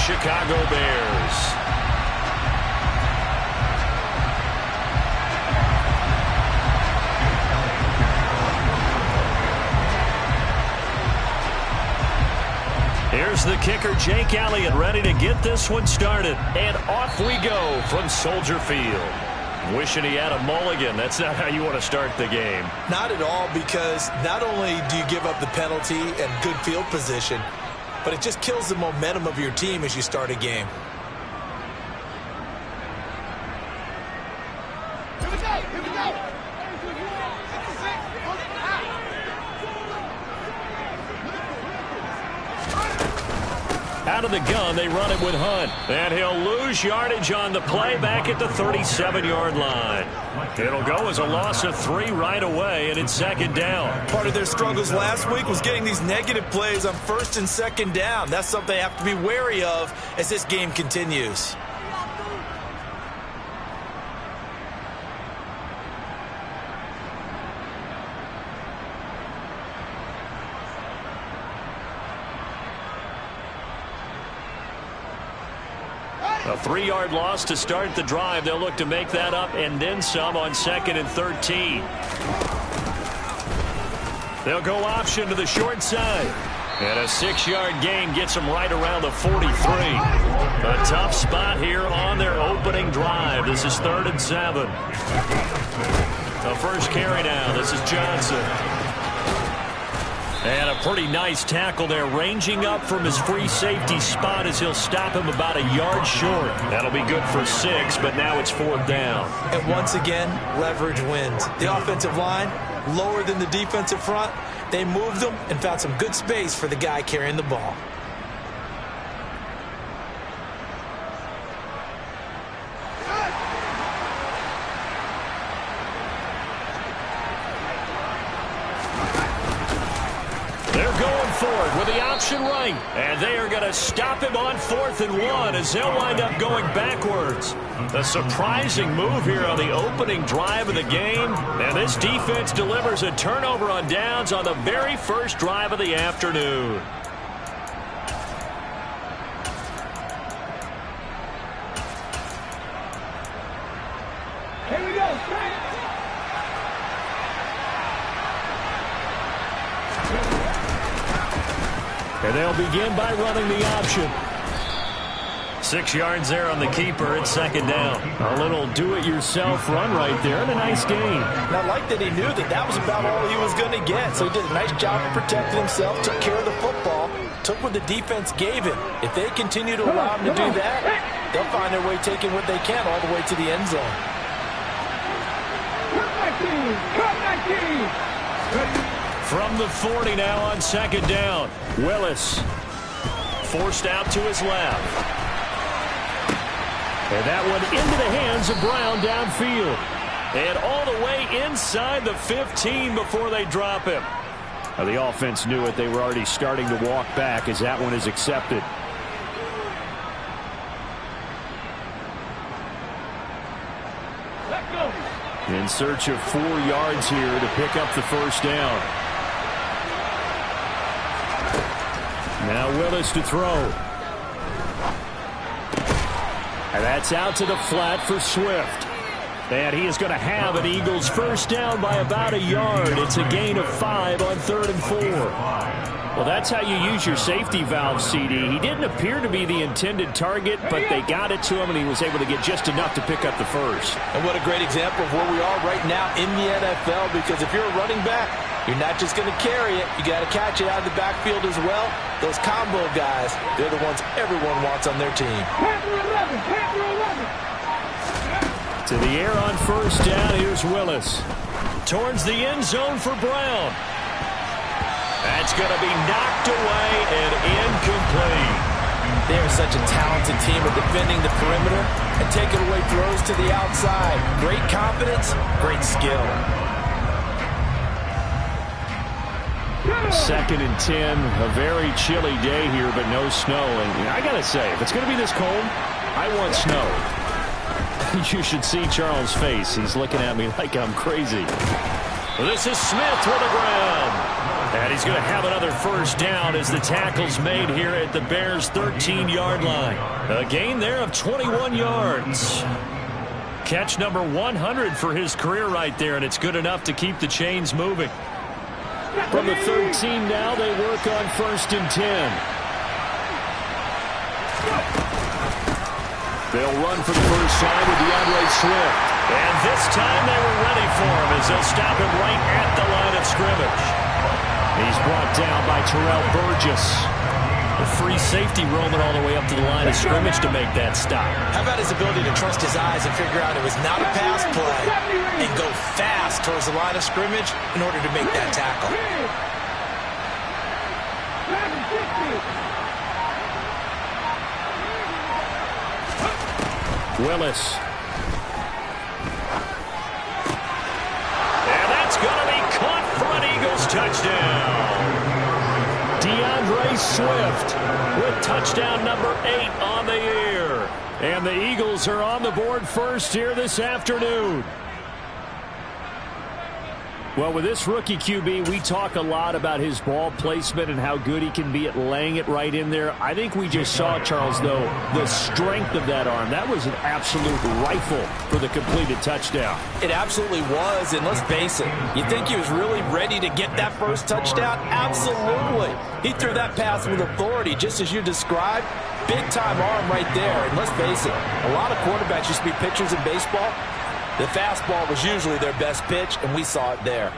Chicago Bears. Here's the kicker, Jake Elliott, ready to get this one started. And off we go from Soldier Field. Wishing he had a mulligan. That's not how you want to start the game. Not at all, because not only do you give up the penalty and good field position, but it just kills the momentum of your team as you start a game. Here we go, here we go. Out of the gun, they run it with Hunt. And he'll lose yardage on the play back at the 37-yard line. It'll go as a loss of 3 right away, and it's second down. Part of their struggles last week was getting these negative plays on first and second down. That's something they have to be wary of as this game continues. A 3-yard loss to start the drive. They'll look to make that up and then some on 2nd and 13. They'll go option to the short side. And a 6-yard gain gets them right around the 43. A tough spot here on their opening drive. This is 3rd and 7. The first carry now. This is Johnson. And a pretty nice tackle there, ranging up from his free safety spot as he'll stop him about a yard short. That'll be good for 6, but now it's 4th down. And once again, leverage wins. The offensive line, lower than the defensive front. They moved them and found some good space for the guy carrying the ball. With the option right, and they are going to stop him on 4th and 1 as they'll wind up going backwards. A surprising move here on the opening drive of the game, and this defense delivers a turnover on downs on the very first drive of the afternoon. Here we go, straight. And they'll begin by running the option. 6 yards there on the keeper. It's 2nd down. A little do-it-yourself run right there and a nice gain. And I like that he knew that that was about all he was going to get. So he did a nice job of protecting himself, took care of the football, took what the defense gave him. If they continue to allow him to do that, they'll find their way taking what they can all the way to the end zone. Cut 19. From the 40 now on 2nd down. Willis forced out to his left. And that one into the hands of Brown downfield. And all the way inside the 15 before they drop him. Now, the offense knew it. They were already starting to walk back as that one is accepted. In search of 4 yards here to pick up the first down. Now Willis to throw. And that's out to the flat for Swift. And he is going to have an Eagles first down by about a yard. It's a gain of 5 on 3rd and 4. Well, that's how you use your safety valve, CD. He didn't appear to be the intended target, but they got it to him, and he was able to get just enough to pick up the first. And what a great example of where we are right now in the NFL, because if you're a running back, you're not just going to carry it. You got to catch it out of the backfield as well. Those combo guys, they're the ones everyone wants on their team. To the air on first down, here's Willis. Towards the end zone for Brown. That's going to be knocked away and incomplete. They are such a talented team at defending the perimeter and taking away throws to the outside. Great confidence, great skill. 2nd and 10, a very chilly day here, but no snow. And I got to say, if it's going to be this cold, I want snow. You should see Charles' face. He's looking at me like I'm crazy. This is Smith with the ground. And he's going to have another first down as the tackle's made here at the Bears' 13-yard line. A gain there of 21 yards. Catch number 100 for his career right there, and it's good enough to keep the chains moving. From the 13 now, they work on 1st and 10. They'll run for the first time with DeAndre Swift. And this time they were ready for him as they'll stop him right at the line of scrimmage. He's brought down by Terrell Burgess. The free safety roaming all the way up to the line of scrimmage to make that stop. How about his ability to trust his eyes and figure out it was not a pass play and go fast towards the line of scrimmage in order to make that tackle. Willis. And that's going to be caught for an Eagles touchdown. DeAndre Swift with touchdown number 8 on the year. And the Eagles are on the board first here this afternoon. Well, with this rookie QB, we talk a lot about his ball placement and how good he can be at laying it right in there. I think we just saw, Charles, though, the strength of that arm. That was an absolute rifle for the completed touchdown. It absolutely was, and let's face it, you think he was really ready to get that first touchdown? Absolutely. He threw that pass with authority, just as you described. Big-time arm right there, and let's face it, a lot of quarterbacks used to be pitchers in baseball. The fastball was usually their best pitch, and we saw it there.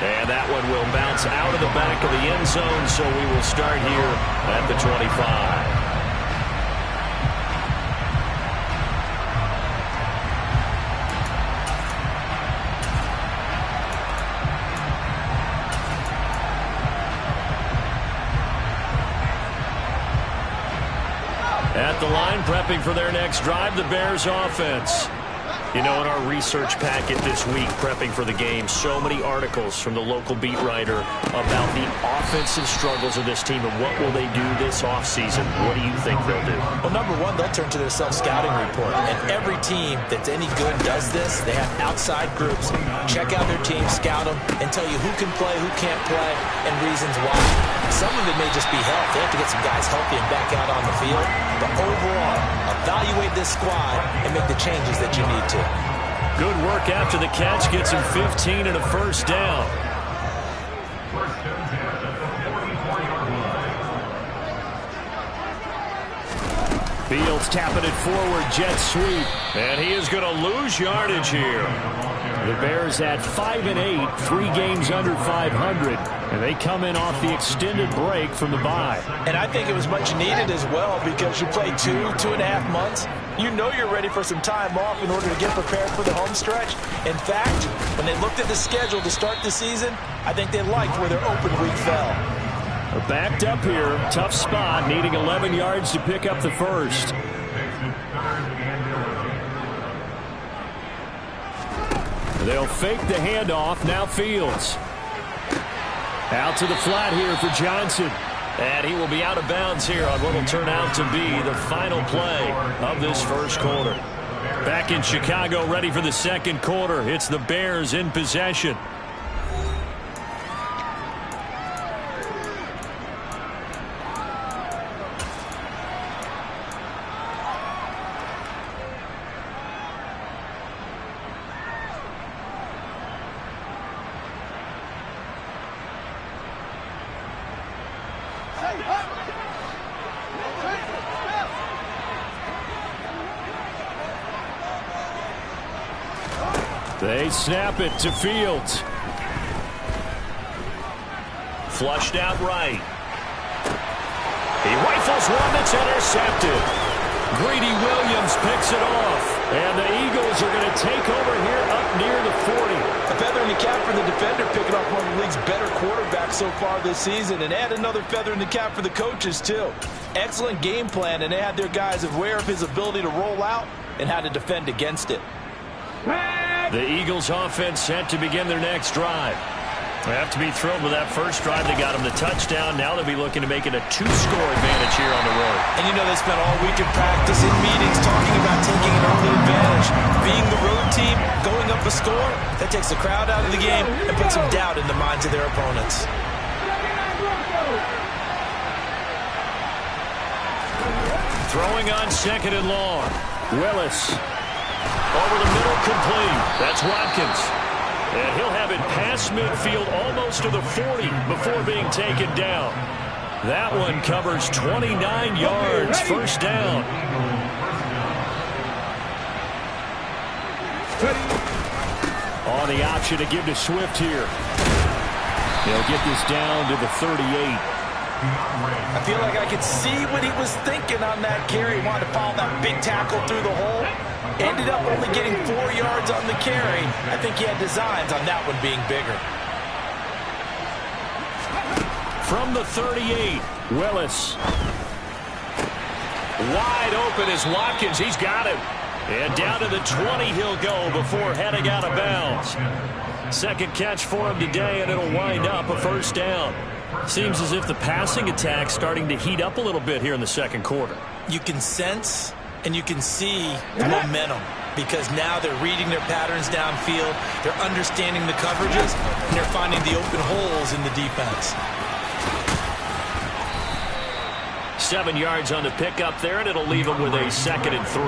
And that one will bounce out of the back of the end zone, so we will start here at the 25. At the line, prepping for their next drive, the Bears offense. You know, in our research packet this week, prepping for the game, so many articles from the local beat writer about the offensive struggles of this team and what will they do this offseason. What do you think they'll do? Well, number one, they'll turn to their self-scouting report. And every team that's any good does this. They have outside groups. Check out their team, scout them, and tell you who can play, who can't play, and reasons why. Some of it may just be health. They have to get some guys healthy and back out on the field. But overall, evaluate this squad and make the changes that you need to. Good work after the catch. Gets him 15 and a first down. Fields tapping it forward, jet sweep. And he is going to lose yardage here. The Bears at 5-8, 3 games under 500, and they come in off the extended break from the bye. And I think it was much needed as well because you play 2.5 months. You know you're ready for some time off in order to get prepared for the home stretch. In fact, when they looked at the schedule to start the season, I think they liked where their open week fell. They're backed up here, tough spot, needing 11 yards to pick up the first. They'll fake the handoff. Now Fields. Out to the flat here for Johnson. And he will be out of bounds here on what will turn out to be the final play of this first quarter. Back in Chicago, ready for the second quarter. It's the Bears in possession. They snap it to Fields. Flushed out right. He rifles one that's intercepted. Greedy Williams picks it off. And the Eagles are going to take over here up near the 40. A feather in the cap for the defender, picking off one of the league's better quarterbacks so far this season. And add another feather in the cap for the coaches, too. Excellent game plan, and they had their guys aware of his ability to roll out and how to defend against it. The Eagles offense set to begin their next drive. They have to be thrilled with that first drive. They got them the touchdown. Now they'll be looking to make it a 2-score advantage here on the road. And you know they spent all week in practice, in meetings, talking about taking an early advantage. Being the road team, going up a score, that takes the crowd out of the game and puts some doubt in the minds of their opponents. Throwing on second and long. Willis. Over the middle, complete. That's Watkins. And he'll have it past midfield almost to the 40 before being taken down. That one covers 29 yards. First down. On the option to give to Swift here. They'll get this down to the 38. I feel like I could see what he was thinking on that carry. He wanted to follow that big tackle through the hole. Ended up only getting 4 yards on the carry. I think he had designs on that one being bigger. From the 38, Willis. Wide open is Watkins. He's got him. And down to the 20 he'll go before heading out of bounds. Second catch for him today, and it'll wind up a first down. Seems as if the passing attack's starting to heat up a little bit here in the second quarter. You can sense and you can see the momentum because now they're reading their patterns downfield, they're understanding the coverages, and they're finding the open holes in the defense. 7 yards on the pickup there, and it'll leave them with a 2nd and 3.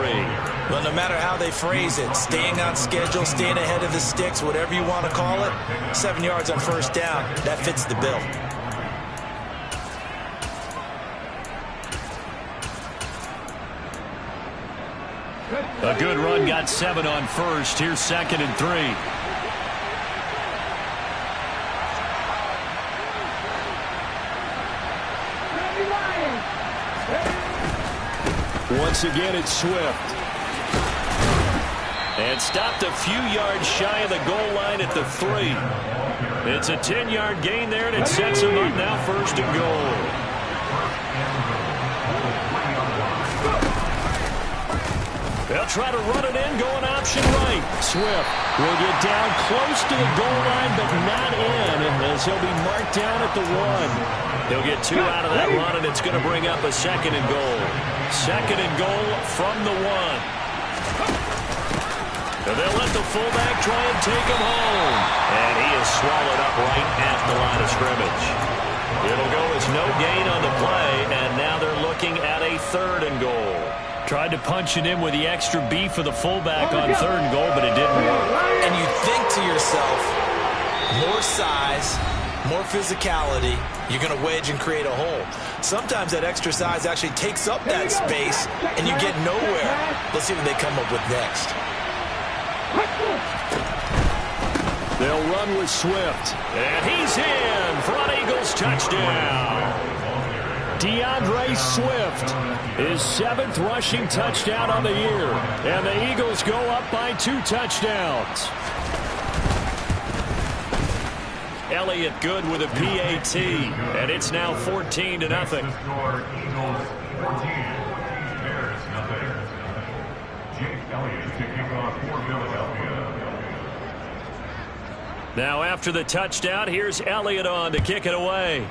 Well, no matter how they phrase it, staying on schedule, staying ahead of the sticks, whatever you want to call it, 7 yards on first down, that fits the bill. A good run, got 7 on first. Here's 2nd and 3. Once again, it's Swift. And stopped a few yards shy of the goal line at the 3. It's a 10-yard gain there, and it sets him up now 1st and goal. They'll try to run it in, going option right. Swift will get down close to the goal line, but not in, as he'll be marked down at the 1. He'll get 2 out of that run, and it's going to bring up a 2nd and goal. 2nd and goal from the 1. And they'll let the fullback try and take him home. And he is swallowed up right at the line of scrimmage. It'll go as no gain on the play, and now they're looking at a 3rd and goal. Tried to punch it in with the extra beef for the fullback on 3rd and goal, but it didn't work. And you think to yourself, more size, more physicality, you're going to wedge and create a hole. Sometimes that extra size actually takes up that space, and you get nowhere. Let's see what they come up with next. They'll run with Swift. And he's in for an Eagles touchdown. DeAndre Swift, his 7th rushing touchdown on the year. And the Eagles go up by 2 touchdowns. Elliott good with a PAT. And it's now 14-0. Now after the touchdown, here's Elliott on to kick it away.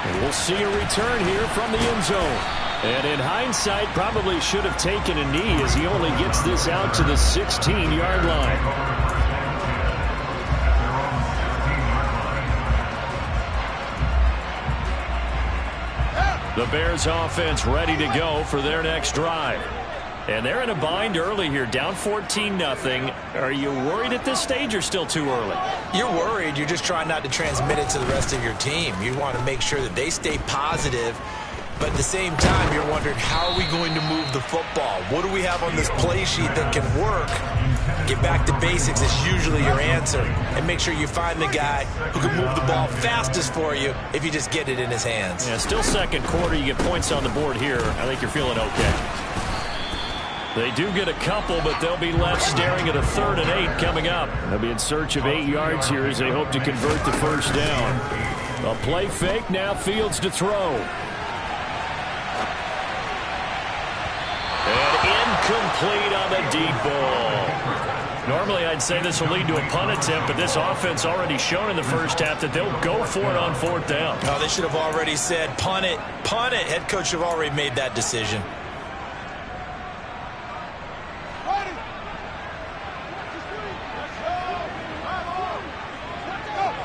And we'll see a return here from the end zone. And in hindsight, probably should have taken a knee as he only gets this out to the 16-yard line. The Bears offense ready to go for their next drive. And they're in a bind early here, down 14-0. Are you worried at this stage or still too early? You're worried. You're just trying not to transmit it to the rest of your team. You want to make sure that they stay positive. But at the same time, you're wondering, how are we going to move the football? What do we have on this play sheet that can work? Get back to basics is usually your answer. And make sure you find the guy who can move the ball fastest for you if you just get it in his hands. Yeah, still second quarter. You get points on the board here. I think you're feeling okay. They do get a couple, but they'll be left staring at a 3rd and 8 coming up. They'll be in search of 8 yards here as they hope to convert the first down. A play fake, now Fields to throw. And incomplete on the deep ball. Normally, I'd say this will lead to a punt attempt, but this offense already shown in the first half that they'll go for it on 4th down. Oh, they should have already said, punt it, punt it. Head coach should have already made that decision.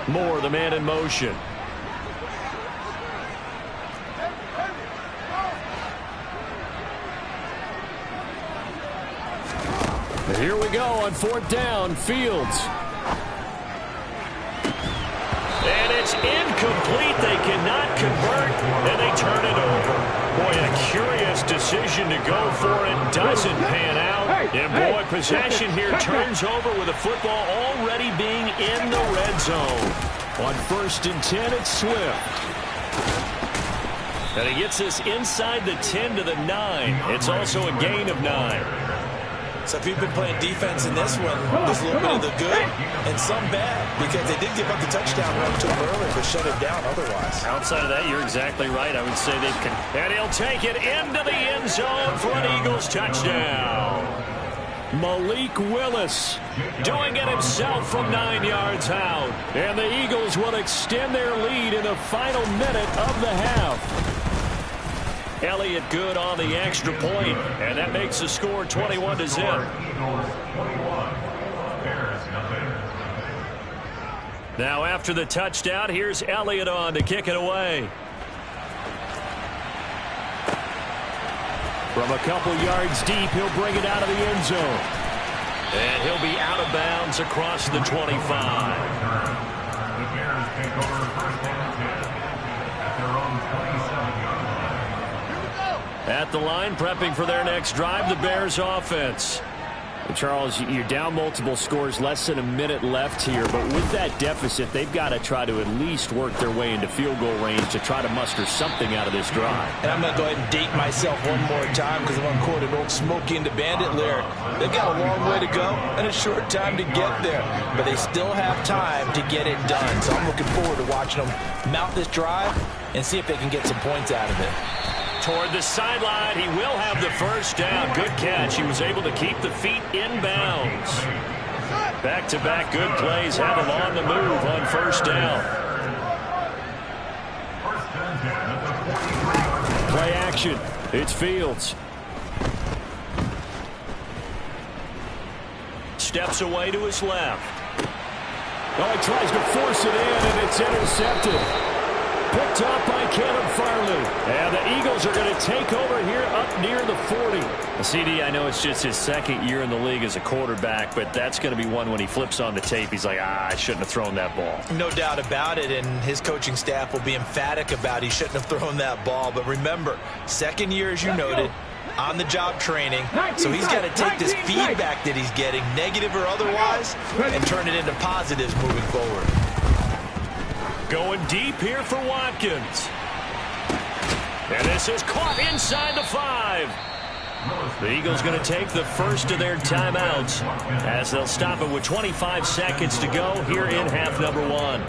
Moore, the man in motion. Here we go on 4th down. Fields. And it's incomplete. They cannot convert, and they turn it over. Boy, a curious decision to go for it. Doesn't pan out. And, boy, possession here turns over with the football already being in the red zone. On 1st and 10, it's Swift. And he gets this inside the 10 to the 9. It's also a gain of 9. So if you've been playing defense in this one, there's a little bit of the good and some bad, because they did give up the touchdown run to him earlier, but shut it down otherwise. Outside of that, you're exactly right. I would say they can. And he'll take it into the end zone for an Eagles touchdown. Malik Willis doing it himself from 9 yards out. And the Eagles will extend their lead in the final minute of the half. Elliott good on the extra point, and that makes the score 21-0. Now after the touchdown, here's Elliott on to kick it away. From a couple yards deep, he'll bring it out of the end zone. And he'll be out of bounds across the 25. The Bears take over 1st and 10 at their own 27-yard line. At the line, prepping for their next drive, the Bears offense. And Charles, you're down multiple scores, less than a minute left here, but with that deficit, they've got to try to at least work their way into field goal range to try to muster something out of this drive. And I'm going to go ahead and date myself one more time because I'm going to quote an old Smokey and the Bandit lyric. They've got a long way to go and a short time to get there, but they still have time to get it done. So I'm looking forward to watching them mount this drive and see if they can get some points out of it. Toward the sideline, he will have the first down. Good catch. He was able to keep the feet in bounds. Back-to-back good plays have him on the move on 1st down. Play action. It's Fields. Steps away to his left. Oh, he tries to force it in, and it's intercepted. Picked up by Caleb Farley. And the Eagles are going to take over here up near the 40. CD, I know it's just his 2nd year in the league as a quarterback, but that's going to be one when he flips on the tape. He's like, I shouldn't have thrown that ball. No doubt about it, and his coaching staff will be emphatic about he shouldn't have thrown that ball. But remember, 2nd year, as you noted, on-the-job training, so he's got to take this feedback that he's getting, negative or otherwise, and turn it into positives moving forward. Going deep here for Watkins. And this is caught inside the 5. The Eagles going to take the first of their timeouts as they'll stop it with 25 seconds to go here in half number 1.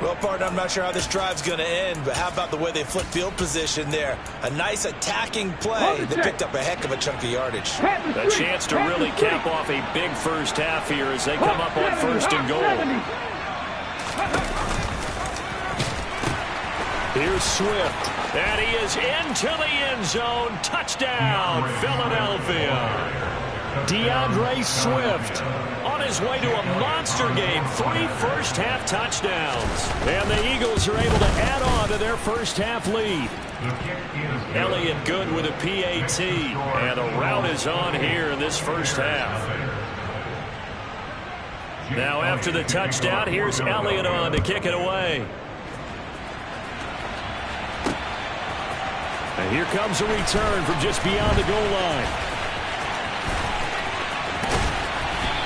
Well, partner, I'm not sure how this drive's going to end, but how about the way they flip field position there? A nice attacking play that picked up a heck of a chunk of yardage. A chance to really cap off a big first half here as they come up on 1st and goal. Here's Swift, and he is into the end zone. Touchdown, Philadelphia. DeAndre Swift on his way to a monster game. 3 first-half touchdowns. And the Eagles are able to add on to their first-half lead. Elliott good with a PAT, and the route is on here in this first half. Now after the touchdown, here's Elliott on to kick it away. And here comes a return from just beyond the goal line.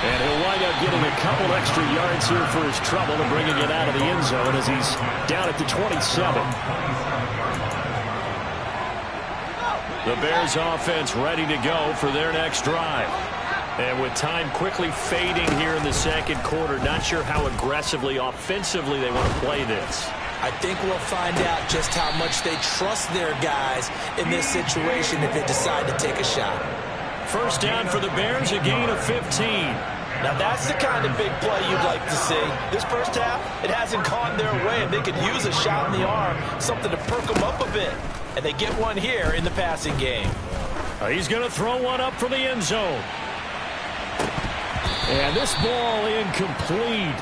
And he'll wind up getting a couple extra yards here for his trouble and bringing it out of the end zone as he's down at the 27. The Bears offense ready to go for their next drive. And with time quickly fading here in the 2nd quarter, not sure how aggressively, offensively they want to play this. I think we'll find out just how much they trust their guys in this situation if they decide to take a shot. First down for the Bears, a gain of 15. Now that's the kind of big play you'd like to see. This first half, it hasn't gone their way, and they could use a shot in the arm, something to perk them up a bit. And they get one here in the passing game. He's going to throw one up from the end zone. And this ball incomplete.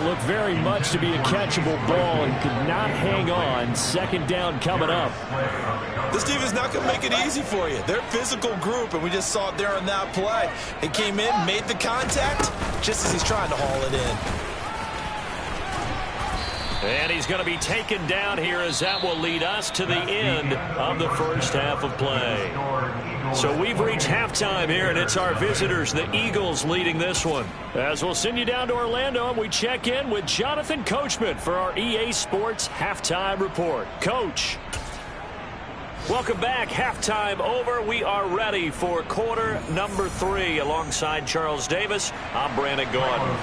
Looked very much to be a catchable ball and could not hang on. Second down coming up. This team is not going to make it easy for you. They're a physical group, and we just saw it there on that play. It came in, made the contact, just as he's trying to haul it in. And he's going to be taken down here as that will lead us to the end of the first half of play. So we've reached halftime here, and it's our visitors, the Eagles, leading this one. As we'll send you down to Orlando, and we check in with Jonathan Coachman for our EA Sports Halftime Report. Coach. Welcome back. Halftime over. We are ready for quarter number 3. Alongside Charles Davis, I'm Brandon Gordon.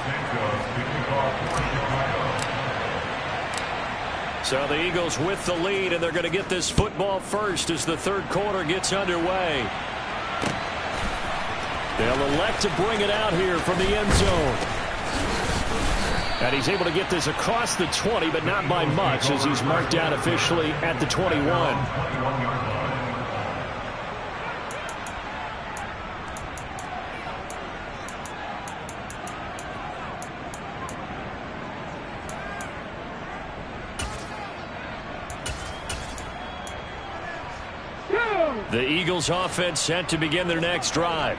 So the Eagles with the lead, and they're going to get this football first as the third quarter gets underway. They'll elect to bring it out here from the end zone. And he's able to get this across the 20, but not by much, as he's marked down officially at the 21. The Eagles offense set to begin their next drive.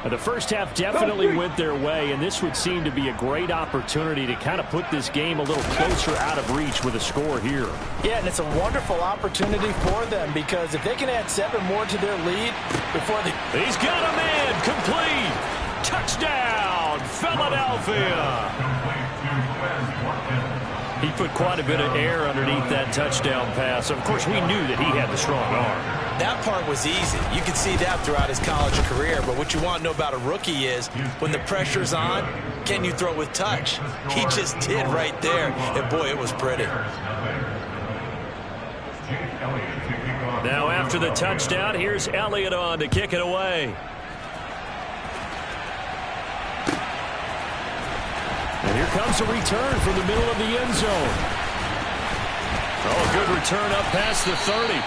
The first half definitely went their way, and this would seem to be a great opportunity to kind of put this game a little closer out of reach with a score here. Yeah, and it's a wonderful opportunity for them, because if they can add 7 more to their lead before they... He's got a man, complete! Touchdown, Philadelphia! He put quite a bit of air underneath that touchdown pass. Of course, we knew that he had the strong arm. That part was easy. You can see that throughout his college career. But what you want to know about a rookie is when the pressure's on, can you throw with touch? He just did right there. And, boy, it was pretty. Now, after the touchdown, here's Elliott on to kick it away. And here comes a return from the middle of the end zone. Oh, good return up past the 30.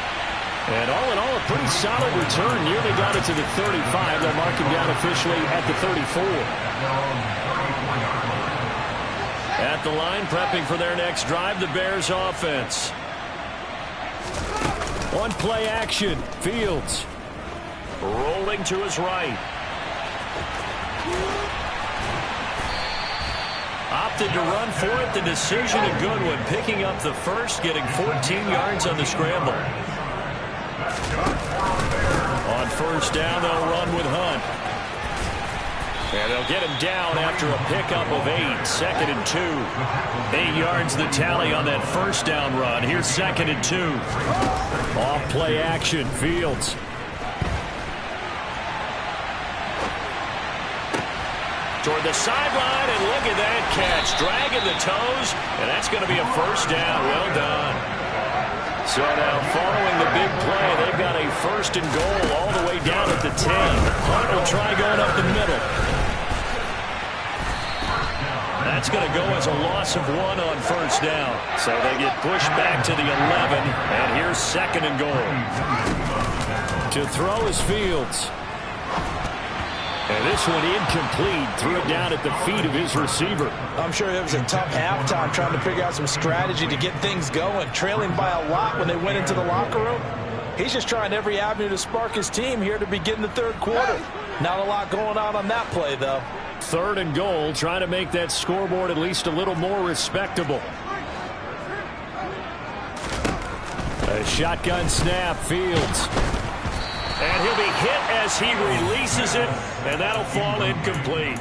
And all in all, a pretty solid return. Nearly got it to the 35. They'll mark him down officially at the 34. At the line, prepping for their next drive, the Bears offense. On play action, Fields. Rolling to his right. Opted to run for it. The decision a good one. Picking up the first, getting 14 yards on the scramble. On first down, they'll run with Hunt. And they'll get him down after a pickup of 8. 2nd and 2. 8 yards the tally on that first down run. Here's 2nd and 2. Off play action, Fields. Toward the sideline, and look at that catch. Dragging the toes, and that's going to be a first down. Well done. So now, following the big play, they've got a 1st and goal all the way down at the 10. Hunt will try going up the middle. That's going to go as a loss of 1 on first down. So they get pushed back to the 11, and here's 2nd and goal. To throw is Fields. And this one incomplete. Threw it down at the feet of his receiver. I'm sure it was a tough halftime trying to figure out some strategy to get things going. Trailing by a lot when they went into the locker room. He's just trying every avenue to spark his team here to begin the third quarter. Not a lot going on that play, though. 3rd and goal, trying to make that scoreboard at least a little more respectable. A shotgun snap, Fields. And he'll be hit as he releases it, and that'll fall incomplete.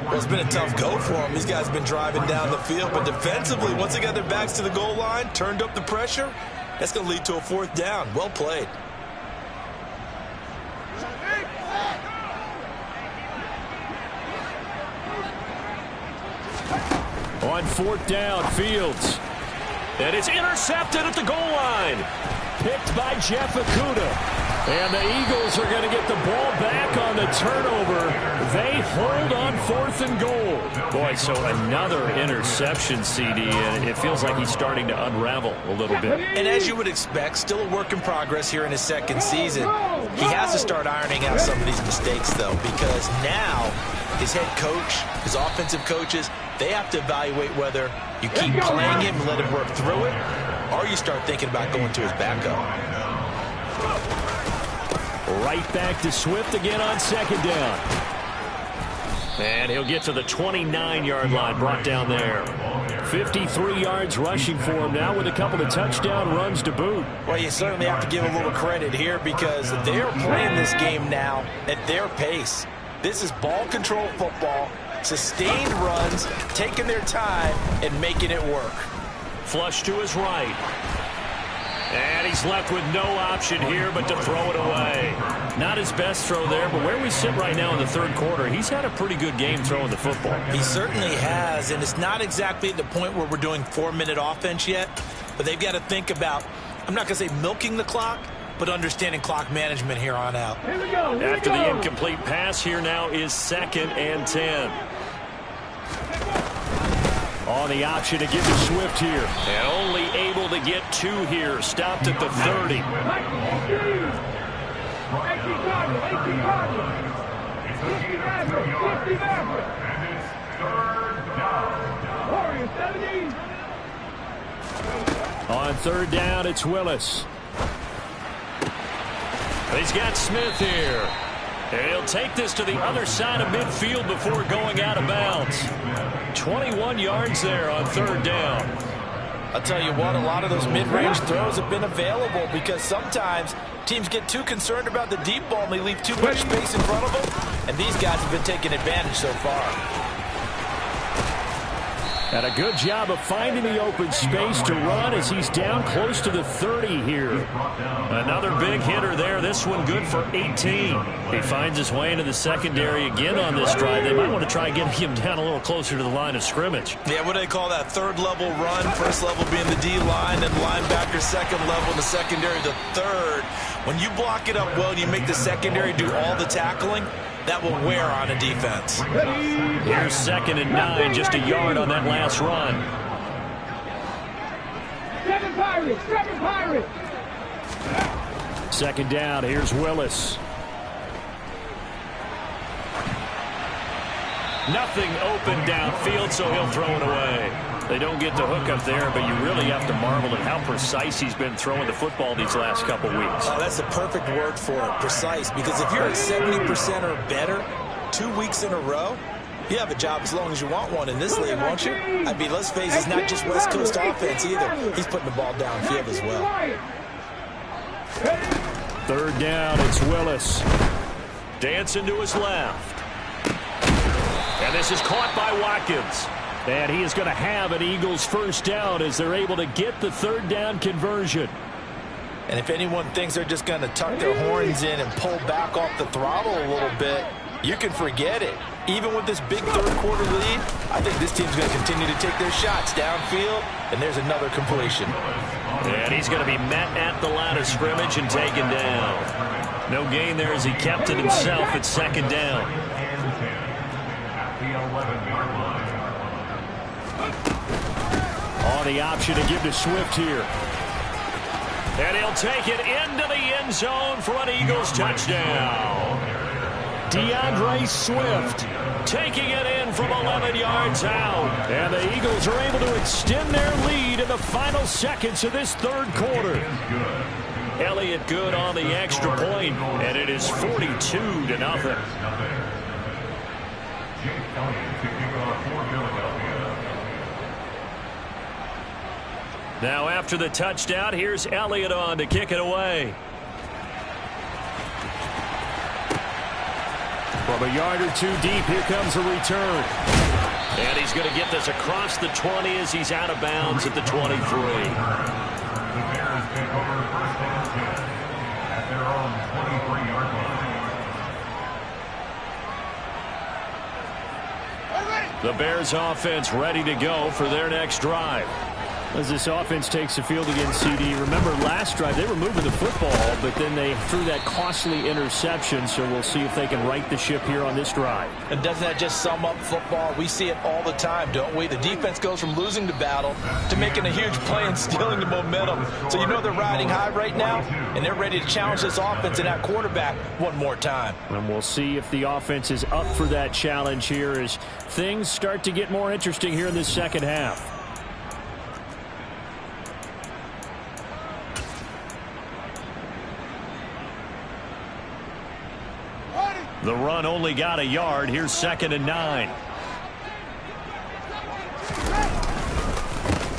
Well, it's been a tough go for him. These guys have been driving down the field, but defensively, once they got their backs to the goal line, turned up the pressure, that's going to lead to a 4th down. Well played. On 4th down, Fields. And it's intercepted at the goal line. Picked by Jeff Okudah. And the Eagles are going to get the ball back on the turnover. They hold on 4th and goal. Boy, so another interception, CD, and it feels like he's starting to unravel a little bit. And as you would expect, still a work in progress here in his second season. He has to start ironing out some of these mistakes, though, because now his head coach, his offensive coaches, they have to evaluate whether you keep playing him and let him work through it, or you start thinking about going to his backup. Right back to Swift again on 2nd down. And he'll get to the 29-yard line, brought down there. 53 yards rushing for him now with a couple of touchdown runs to boot. Well, you certainly have to give a little credit here because they're playing this game now at their pace. This is ball control football, sustained runs, taking their time and making it work. Flush to his right. And he's left with no option here but to throw it away. Not his best throw there, but where we sit right now in the 3rd quarter, he's had a pretty good game throwing the football. He certainly has, and it's not exactly at the point where we're doing 4-minute offense yet, but they've got to think about, I'm not going to say milking the clock, but understanding clock management here on out. After the incomplete pass, here now is 2nd and 10. On the option to give to Swift here. And only able to get 2 here. Stopped at the 30. On 3rd down, it's Willis. He's got Smith here. And he'll take this to the other side of midfield before going out of bounds. 21 yards there on 3rd down. I'll tell you what, a lot of those mid-range throws have been available because sometimes teams get too concerned about the deep ball and they leave too much space in front of them. And these guys have been taking advantage so far. And a good job of finding the open space to run as he's down close to the 30 here. Another big hitter there. This one good for 18. He finds his way into the secondary again on this drive. They might want to try getting him down a little closer to the line of scrimmage. Yeah, what do they call that? 3rd level run. 1st level being the D-line, and linebacker 2nd level, and the secondary the 3rd. When you block it up well and you make the secondary do all the tackling, that will wear on a defense. Here's 2nd and 9, just a yard on that last run. 7 Pirates, 7 Pirates. 2nd down, here's Willis. Nothing open downfield, so he'll throw it away. They don't get the hook up there, but you really have to marvel at how precise he's been throwing the football these last couple weeks. Oh, that's the perfect word for it, precise, because if you're at 70% or better 2 weeks in a row, you have a job as long as you want one in this league, won't you? I mean, let's face it, it's not just West Coast offense either. He's putting the ball downfield as well. 3rd down, it's Willis. Dancing to his left. And this is caught by Watkins. And he is going to have an Eagles 1st down as they're able to get the 3rd down conversion. And if anyone thinks they're just going to tuck their horns in and pull back off the throttle a little bit, you can forget it. Even with this big 3rd quarter lead, I think this team's going to continue to take their shots downfield, and there's another completion. And he's going to be met at the line of scrimmage and taken down. No gain there as he kept it himself at 2nd down. On the option to give to Swift here. And he'll take it into the end zone for an Eagles touchdown. DeAndre Swift taking it in from 11 yards out. And the Eagles are able to extend their lead in the final seconds of this 3rd quarter. Elliott good on the extra point, and it is 42-0. Now after the touchdown, here's Elliott on to kick it away. From a yard or 2 deep, here comes a return. And he's going to get this across the 20 as he's out of bounds at the 23. The Bears take over 1st and 10 at their own 23-yard line. The Bears offense ready to go for their next drive. As this offense takes the field against CD, remember last drive they were moving the football, but then they threw that costly interception, so we'll see if they can right the ship here on this drive. And doesn't that just sum up football? We see it all the time, don't we? The defense goes from losing the battle to making a huge play and stealing the momentum. So you know they're riding high right now, and they're ready to challenge this offense and that quarterback one more time. And we'll see if the offense is up for that challenge here as things start to get more interesting here in this second half. The run only got a yard. Here's 2nd and 9.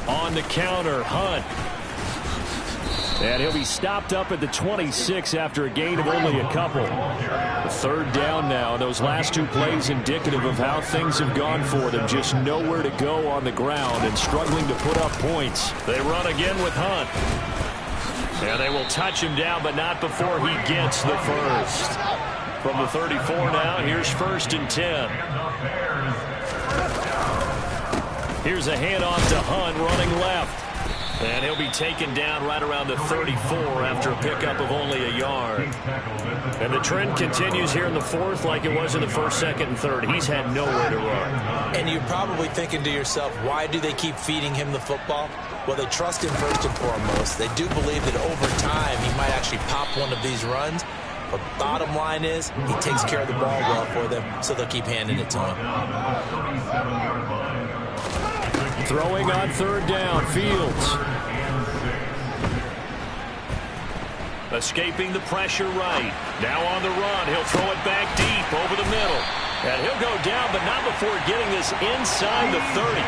On the counter, Hunt. And he'll be stopped up at the 26 after a gain of only a couple. The 3rd down now. Those last 2 plays indicative of how things have gone for them. Just nowhere to go on the ground and struggling to put up points. They run again with Hunt. And they will touch him down, but not before he gets the first. From the 34 now, here's 1st and 10. Here's a handoff to Hunt running left. And he'll be taken down right around the 34 after a pickup of only a yard. And the trend continues here in the 4th like it was in the 1st, 2nd, and 3rd. He's had nowhere to run. And you're probably thinking to yourself, why do they keep feeding him the football? Well, they trust him first and foremost. They do believe that over time he might actually pop one of these runs. But bottom line is, he takes care of the ball well for them, so they'll keep handing it to him. Throwing on 3rd down, Fields. Escaping the pressure right. Now on the run, he'll throw it back deep over the middle. And he'll go down, but not before getting this inside the 30.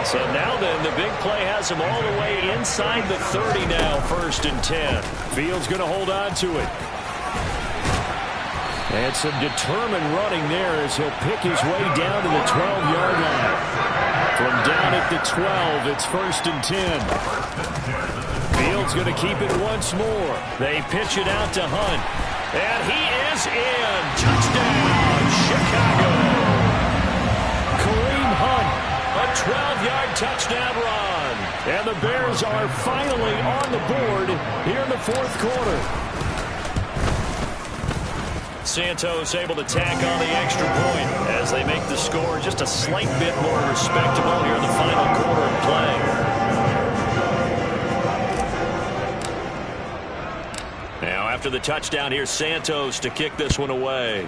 So now then, the big play has him all the way inside the 30 now, 1st and 10. Fields going to hold on to it. And some determined running there as he'll pick his way down to the 12-yard line. From down at the 12, it's 1st and 10. Fields going to keep it once more. They pitch it out to Hunt. And he is in. Touchdown, Chicago. Kareem Hunt, a 12-yard touchdown run. And the Bears are finally on the board here in the 4th quarter. Santos able to tack on the extra point as they make the score just a slight bit more respectable here in the final quarter of play. Now after the touchdown, here's Santos to kick this one away.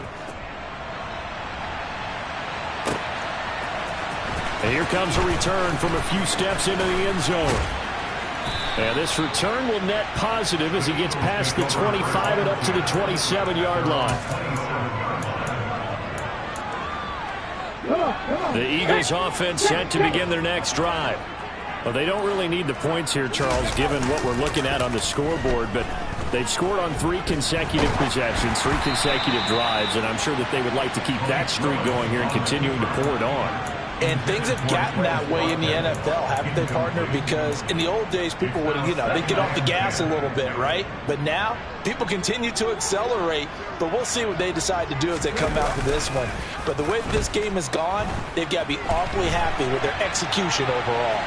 And here comes a return from a few steps into the end zone. And this return will net positive as he gets past the 25 and up to the 27-yard line. The Eagles offense set to begin their next drive. Well, they don't really need the points here, Charles, given what we're looking at on the scoreboard, but they've scored on 3 consecutive possessions, 3 consecutive drives, and I'm sure that they would like to keep that streak going here and continuing to pour it on. And things have gotten that way in the NFL, haven't they, partner? Because in the old days, people would, they'd get off the gas a little bit, right? But now, people continue to accelerate. But we'll see what they decide to do as they come out to this one. But the way that this game has gone, they've got to be awfully happy with their execution overall.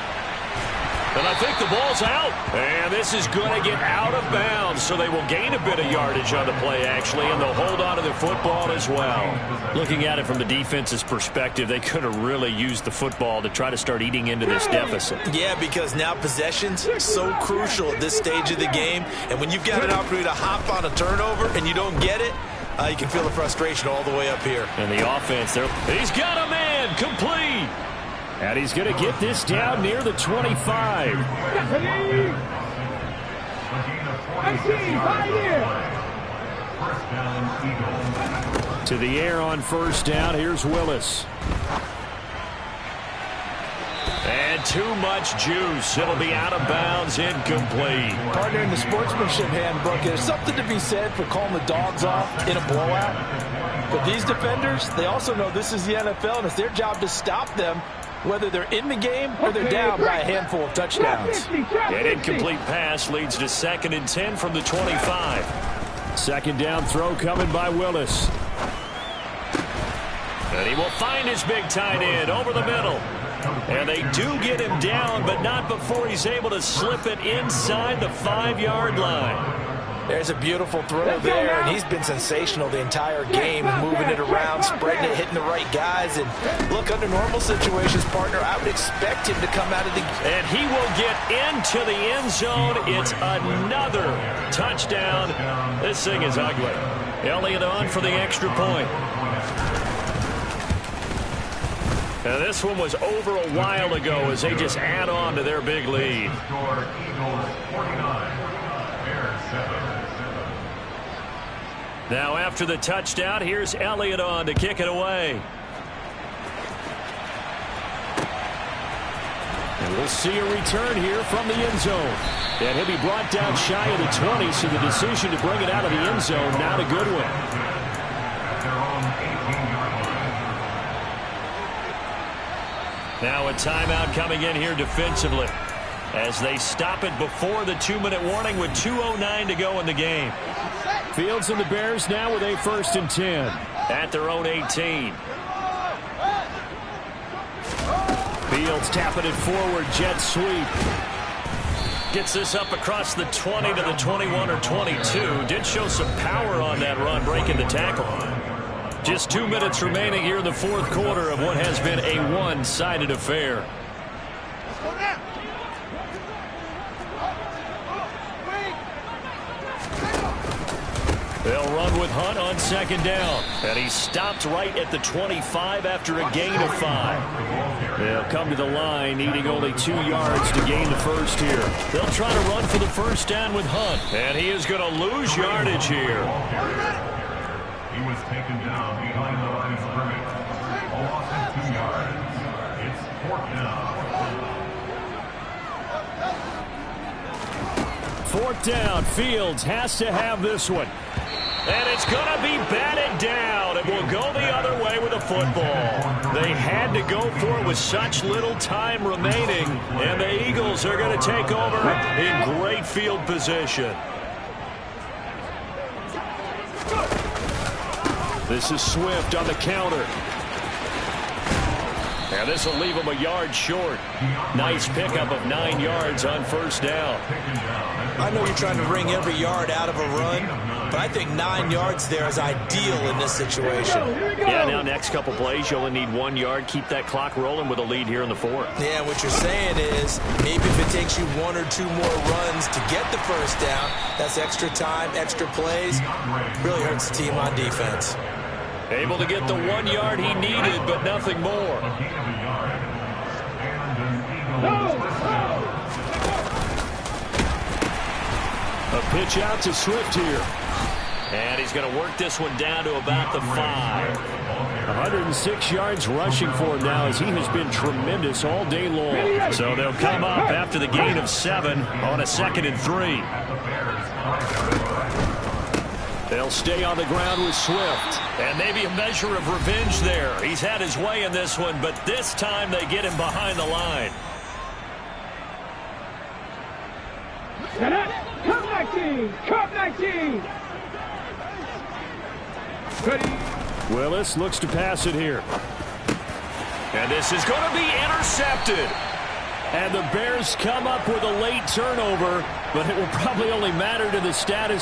And I think the ball's out. And this is going to get out of bounds, so they will gain a bit of yardage on the play, actually, and they'll hold on to the football as well. Looking at it from the defense's perspective, they could have really used the football to try to start eating into this deficit. Yeah, because now possession's so crucial at this stage of the game, and when you've got an opportunity to hop on a turnover and you don't get it, you can feel the frustration all the way up here. And the offense, he's got a man, complete. And he's going to get this down near the 25. To the air on 1st down. Here's Willis. And too much juice. It'll be out of bounds, incomplete. Partner, in the sportsmanship handbook, there's something to be said for calling the dogs off in a blowout. But these defenders, they also know this is the NFL, and it's their job to stop them, whether they're in the game or they're down by a handful of touchdowns. An incomplete pass leads to 2nd and 10 from the 25. 2nd down throw coming by Willis. And he will find his big tight end over the middle. And they do get him down, but not before he's able to slip it inside the 5-yard line. There's a beautiful throw there, and he's been sensational the entire game, moving it around, spreading it, hitting the right guys. And look, under normal situations, partner, I would expect him to come out of the... And he will get into the end zone. It's another touchdown. This thing is ugly. Elliott on for the extra point. Now, this one was over a while ago as they just add on to their big lead. Now, after the touchdown, here's Elliott on to kick it away. And we'll see a return here from the end zone. And he'll be brought down shy of the 20, so the decision to bring it out of the end zone, not a good one. Now a timeout coming in here defensively as they stop it before the 2-minute warning with 2:09 to go in the game. Fields and the Bears now with a 1st and 10 at their own 18. Fields tapping it forward, jet sweep. Gets this up across the 20 to the 21 or 22. Did show some power on that run, breaking the tackle. Just 2 minutes remaining here in the 4th quarter of what has been a one-sided affair. They'll run with Hunt on 2nd down. And he stopped right at the 25 after a gain of 5. They'll come to the line, needing only 2 yards to gain the first here. They'll try to run for the 1st down with Hunt. And he is going to lose yardage here. He was taken down behind the line of scrimmage. A loss of 2 yards. It's 4th down. 4th down. Fields has to have this one. And it's going to be batted down. It will go the other way with the football. They had to go for it with such little time remaining. And the Eagles are going to take over in great field position. This is Swift on the counter. And this will leave him a yard short. Nice pickup of 9 yards on 1st down. I know you're trying to wring every yard out of a run, but I think 9 yards there is ideal in this situation. Yeah, now next couple plays, you only need 1 yard. Keep that clock rolling with a lead here in the 4th. Yeah, what you're saying is maybe if it takes you 1 or 2 more runs to get the 1st down, that's extra time, extra plays. Really hurts the team on defense. Able to get the 1 yard he needed, but nothing more. A pitch out to Swift here. And he's going to work this one down to about the 5. 106 yards rushing for him now as he has been tremendous all day long. So they'll come up after the gain of 7 on a 2nd and 3. They'll stay on the ground with Swift. And maybe a measure of revenge there. He's had his way in this one, but this time they get him behind the line. Come 19! Come 19! Willis looks to pass it here. And this is going to be intercepted. And the Bears come up with a late turnover, but it will probably only matter to the status